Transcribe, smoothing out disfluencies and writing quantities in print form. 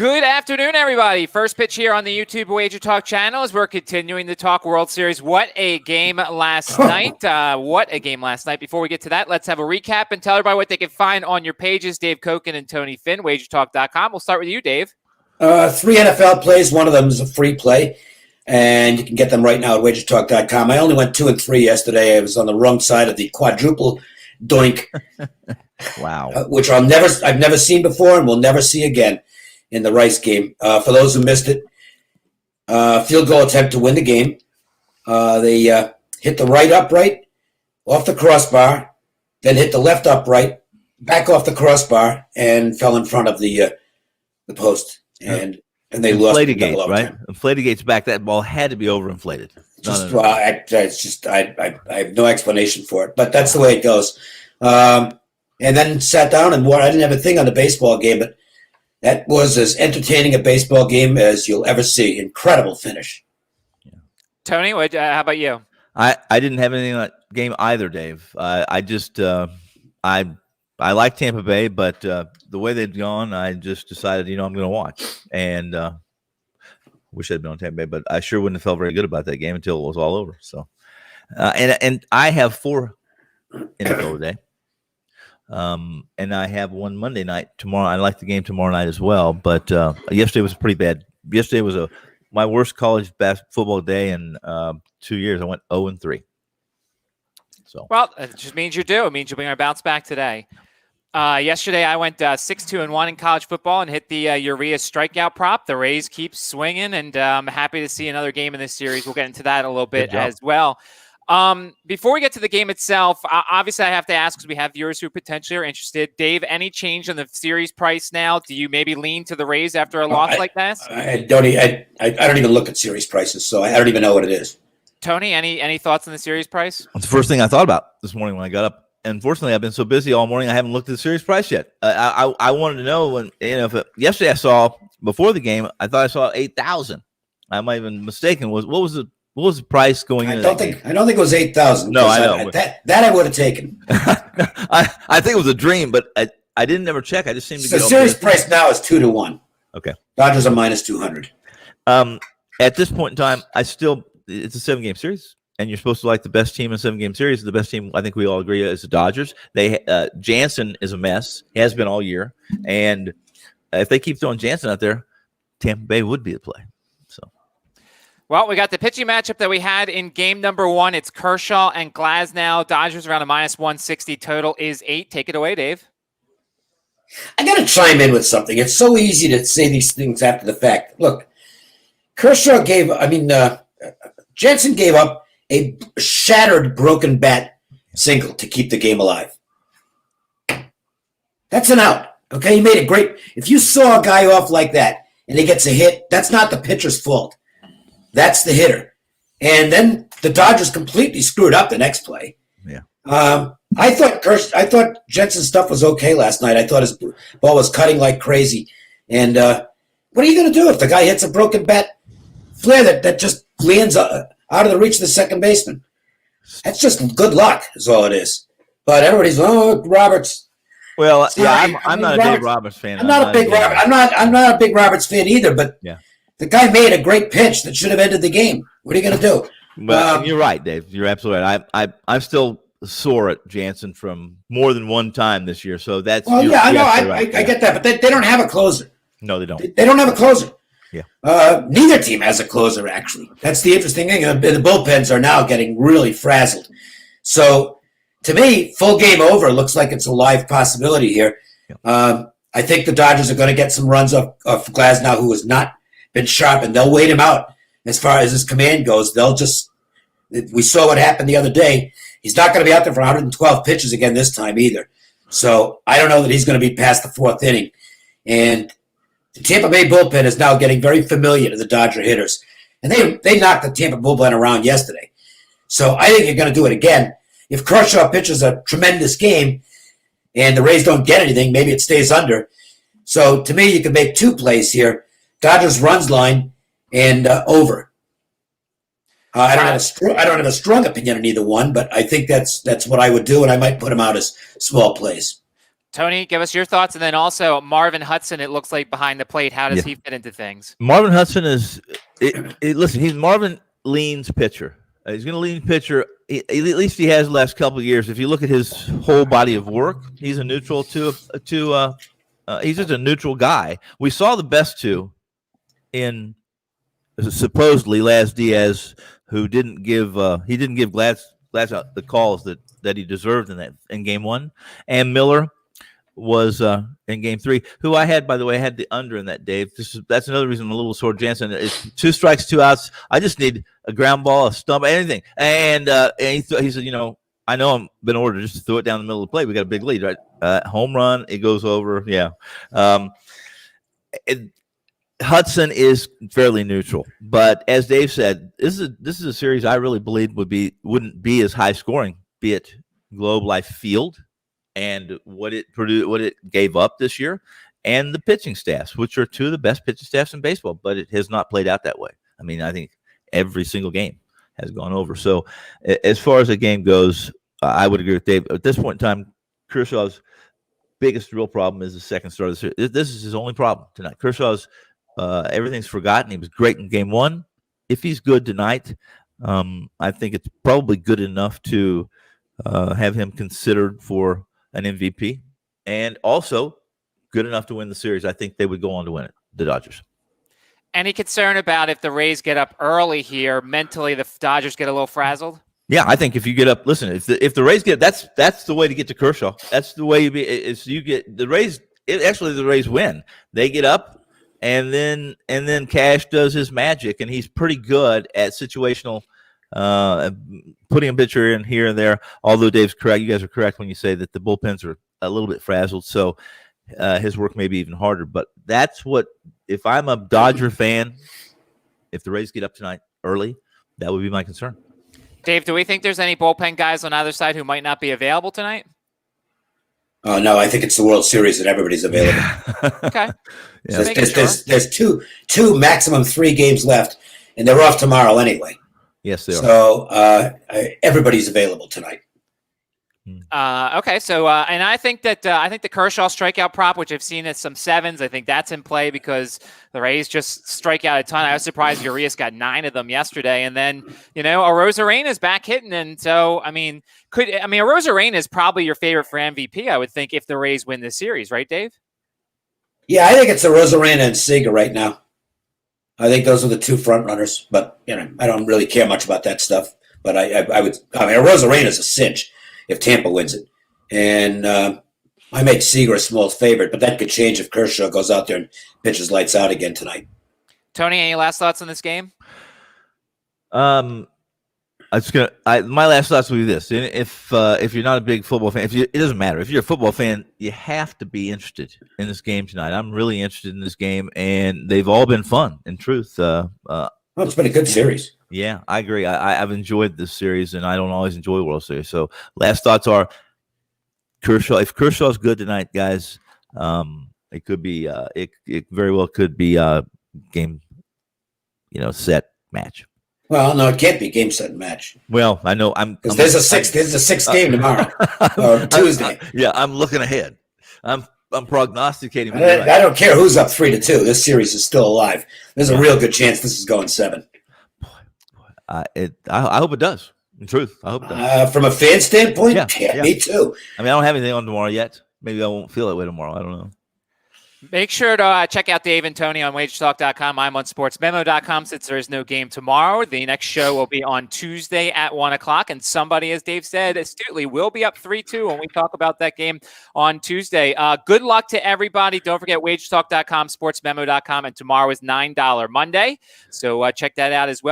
Good afternoon, everybody. First pitch here on the YouTube WagerTalk channel as we're continuing to talk World Series. What a game last night. Before we get to that, let's have a recap and tell everybody what they can find on your pages. Dave Koken and Tony Finn, WagerTalk.com. We'll start with you, Dave. 3 NFL plays. One of them is a free play, and you can get them right now at WagerTalk.com. I only went 2 and 3 yesterday. I was on the wrong side of the quadruple doink. Wow. Which I've never seen before and will never see again in the Rice game. For those who missed it, field goal attempt to win the game. They hit the right upright off the crossbar, then hit the left upright, back off the crossbar, and fell in front of the post. And they lost. Inflategate, right? Inflatategate's back. That ball had to be overinflated. I have no explanation for it, but that's the way it goes. And then sat down and I didn't have a thing on the baseball game, but that was as entertaining a baseball game as you'll ever see. Incredible finish. Yeah. Tony, how about you? I didn't have anything on that game either, Dave. I like Tampa Bay, but the way they'd gone, I just decided, I'm going to watch. And wish I'd been on Tampa Bay, but I sure wouldn't have felt very good about that game until it was all over. So, and I have 4 NFL today. And I have one Monday night tomorrow. I like the game tomorrow night as well, but yesterday was pretty bad. Yesterday was my worst college football day in 2 years. I went 0-3. So it just means you do. It means you're going to bounce back today. Yesterday I went 6-2-1 in college football and hit the Urea strikeout prop. The Rays keep swinging, and I'm happy to see another game in this series. We'll get into that a little bit as well. Before we get to the game itself, obviously I have to ask because we have viewers who potentially are interested. Dave, any change in the series price now? Do you maybe lean to the Rays after a loss like that? I don't even look at series prices, so I don't even know what it is. Tony, any thoughts on the series price? That's the first thing I thought about this morning when I got up. Unfortunately, I've been so busy all morning I haven't looked at the series price yet. I wanted to know when yesterday I saw before the game. I thought I saw 8,000. I might have been mistaken. What was the price going in? I don't think it was 8,000. No, I know that I would have taken. I think it was a dream, but I didn't ever check. I just seemed to get the series price now is 2-1. Okay, Dodgers are minus 200. At this point in time, it's a 7-game series, and you're supposed to like the best team in a 7-game series. The best team, I think we all agree, is the Dodgers. Jansen is a mess. He has been all year, and if they keep throwing Jansen out there, Tampa Bay would be the play. Well, we got the pitching matchup that we had in game number 1. It's Kershaw and Glasnow. Dodgers around a minus 160. Total is 8. Take it away, Dave. I got to chime in with something. It's so easy to say these things after the fact. Look, Jansen gave up a shattered, broken bat single to keep the game alive. That's an out. Okay, he made a great. If you saw a guy off like that and he gets a hit, that's not the pitcher's fault. That's the hitter. And then the Dodgers completely screwed up the next play. Yeah. I thought Jensen's stuff was okay last night. I thought his ball was cutting like crazy. And what are you going to do if the guy hits a broken bat flare that just lands out of the reach of the second baseman? That's just good luck is all it is. But everybody's, Roberts. Well, yeah, I'm not a big Roberts fan. I'm not a big Roberts fan either, but yeah. The guy made a great pitch that should have ended the game. What are you going to do? Well, you're right, Dave. You're absolutely right. I'm still sore at Jansen from more than one time this year. So that's I know. I get that, but they don't have a closer. No, they don't. They don't have a closer. Yeah. Neither team has a closer, actually. That's the interesting thing. The bullpens are now getting really frazzled. So, to me, full game over looks like it's a live possibility here. Yeah. I think the Dodgers are going to get some runs off Glasnow, who has not been sharp, and they'll wait him out as far as his command goes. We saw what happened the other day. He's not going to be out there for 112 pitches again this time either. So I don't know that he's going to be past the 4th inning. And the Tampa Bay bullpen is now getting very familiar to the Dodger hitters. And they knocked the Tampa bullpen around yesterday. So I think you're going to do it again. If Kershaw pitches a tremendous game and the Rays don't get anything, maybe it stays under. So to me, you can make 2 plays here. Dodgers runs line and over. I don't have a strong opinion on either one, but I think that's what I would do, and I might put them out as small plays. Tony, give us your thoughts. And then also Marvin Hudson, it looks like behind the plate. How does he fit into things? Marvin Hudson is listen, he's Marvin Lean's pitcher. He's going to lean pitcher. At least he has the last couple of years. If you look at his whole body of work, he's a neutral he's just a neutral guy. We saw the best two in supposedly Laz Diaz, who didn't give Glass the calls that he deserved in game one, and Miller was in game three, who I had, by the way, had the under in that, Dave. That's another reason I'm a little sore. Jansen, it's 2 strikes, 2 outs. I just need a ground ball, a stump, anything. And he said, I know I'm been ordered just to throw it down the middle of the plate. We got a big lead, right? Home run, it goes over. Yeah. Hudson is fairly neutral, but as Dave said, this is a series I really believe wouldn't be as high scoring, be it Globe Life Field and what it gave up this year, and the pitching staffs, which are 2 of the best pitching staffs in baseball, but it has not played out that way. I mean, I think every single game has gone over. So as far as the game goes, I would agree with Dave. At this point in time, Kershaw's biggest real problem is the second start of the series. This is his only problem tonight. Kershaw's everything's forgotten. He was great in game 1. If he's good tonight, I think it's probably good enough to have him considered for an MVP, and also good enough to win the series. I think they would go on to win it, the Dodgers. Any concern about if the Rays get up early here, mentally the Dodgers get a little frazzled? Yeah, I think if you get up, listen, if the Rays get, that's the way to get to Kershaw. That's the way you get the Rays. The Rays win. They get up, and then Cash does his magic, and he's pretty good at situational. Putting a pitcher in here and there, although Dave's correct. You guys are correct when you say that the bullpens are a little bit frazzled, so his work may be even harder. But that's what, if I'm a Dodger fan, if the Rays get up tonight early, that would be my concern. Dave, do we think there's any bullpen guys on either side who might not be available tonight? Oh, no, I think it's the World Series that everybody's available. Okay. Yeah. There's two maximum 3 games left, and they're off tomorrow anyway. Yes, they are. So everybody's available tonight. Okay, so and I think that the Kershaw strikeout prop, which I've seen at some 7s, I think that's in play because the Rays just strike out a ton. I was surprised Urias got 9 of them yesterday, and then Arozarena is back hitting, and so Arozarena is probably your favorite for MVP, I would think, if the Rays win this series, right, Dave? Yeah, I think it's Arozarena and Seager right now. I think those are the 2 front runners, but I don't really care much about that stuff. But Arozarena is a cinch if Tampa wins it, and I make Seager a small favorite, but that could change if Kershaw goes out there and pitches lights out again tonight. Tony, any last thoughts on this game? My last thoughts will be this: if you're not a big football fan, it doesn't matter. If you're a football fan, you have to be interested in this game tonight. I'm really interested in this game, and they've all been fun. In truth, it's been a good series. Yeah, I agree. I've enjoyed this series, and I don't always enjoy World Series. So, last thoughts are Kershaw. If Kershaw's good tonight, guys, it could be. It very well could be a game, set match. Well, no, it can't be game, set, and match. Well, I know because there's a sixth game tomorrow or Tuesday. I'm looking ahead. I'm prognosticating. I don't care who's up 3-2. This series is still alive. There's a real good chance this is going 7. I hope it does. In truth, I hope it does. From a fan standpoint, yeah, me too. I don't have anything on tomorrow yet. Maybe I won't feel that way tomorrow. I don't know. Make sure to check out Dave and Tony on WagerTalk.com. I'm on SportsMemo.com since there is no game tomorrow. The next show will be on Tuesday at 1 o'clock. And somebody, as Dave said astutely, will be up 3-2 when we talk about that game on Tuesday. Good luck to everybody. Don't forget WagerTalk.com, SportsMemo.com. And tomorrow is $9 Monday. So check that out as well.